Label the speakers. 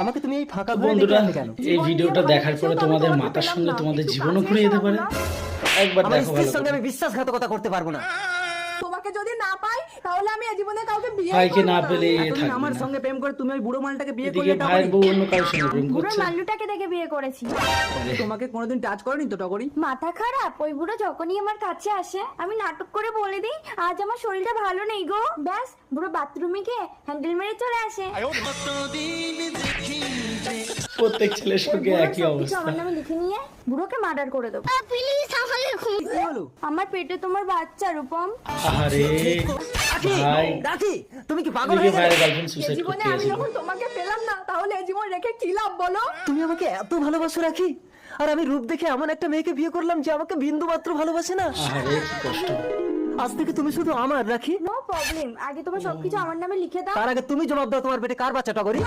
Speaker 1: আমাকে তুমি এই ফাঁকা ঘরে
Speaker 2: বন্ধুরা,
Speaker 1: ডেকে আনলে কেন?
Speaker 2: এই ভিডিওটা দেখার পরে তোমাদের মাথার সঙ্গে তোমাদের জীবনও ঘুরে যেতে পারে। একবার
Speaker 1: আমার
Speaker 2: দেখো
Speaker 1: স্ত্রীর
Speaker 2: ভালো
Speaker 1: সঙ্গে
Speaker 2: করে।
Speaker 1: আমি বিশ্বাসঘাতকতা করতে পারবো না।
Speaker 3: তোমাকে যদি না পাই তাহলে আমি জীবনে কাউকে বিয়ে
Speaker 2: ভাইকে না
Speaker 3: করব
Speaker 2: পেলে
Speaker 1: তুমি
Speaker 2: থাকবে
Speaker 1: আমার
Speaker 2: না।
Speaker 1: সঙ্গে প্রেম করে তুমি ওই বুড়ো মালটাকে বিয়ে
Speaker 2: এদিকে
Speaker 1: করলে
Speaker 2: ভাইয়ের
Speaker 1: টগরি।
Speaker 2: বউ অন্য কারোর সঙ্গে প্রেম
Speaker 4: বুড়ো
Speaker 2: করছে।
Speaker 4: মাল্লুটাকে দেখে বিয়ে করেছি।
Speaker 2: আরে,
Speaker 1: তোমাকে কোনোদিন টাচ করেনি তো টগরি?
Speaker 4: মাথা খারাপ? ওই বুড়ো যখনই আমার কাছে আসে আমি নাটক করে বলে দিই আজ আমার শরীরটা ভালো নেই গো, ব্যাস বুড়ো বাথরুমে গিয়ে হ্যান্ডেল মেরে চলে আসে।
Speaker 2: প্রত্যেক ছেলের সঙ্গে
Speaker 4: বুড়ো
Speaker 2: একই
Speaker 4: সবকিছু
Speaker 2: অবস্থা।
Speaker 4: আমার নামে লিখে নিয়ে বুড়োকে মার্ডার করে দেবো। প্লিজ আমাকে
Speaker 1: কি হলো?
Speaker 4: আমার পেটে তোমার বাচ্চা রূপম।
Speaker 2: আরে
Speaker 1: রাখি,
Speaker 2: ভাই,
Speaker 1: রাখি, তুমি কি পাগল
Speaker 2: এদিকে
Speaker 1: হয়ে গেলে?
Speaker 2: ভাইয়ের গার্লফ্রেন্ড সুসাইড
Speaker 3: জীবনে
Speaker 2: করতে
Speaker 3: আমি
Speaker 2: গেছিল।
Speaker 3: যখন তোমাকে পেলাম না তাহলে এই জীবন রেখে কি লাভ বলো?
Speaker 1: তুমি আমাকে এত ভালোবাসো রাখি, আর আমি রূপ দেখে এমন একটা মেয়েকে বিয়ে করলাম যে আমাকে বিন্দু মাত্র ভালোবাসে না।
Speaker 2: আরে কি কষ্ট।
Speaker 1: আজ থেকে তুমি শুধু আমার রাখি।
Speaker 4: নো প্রবলেম, আগে তোমার সবকিছু আমার নামে লিখে দাও।
Speaker 1: তার আগে তুমি জবাব দাও, তোমার পেটে কার বাচ্চা টগরি?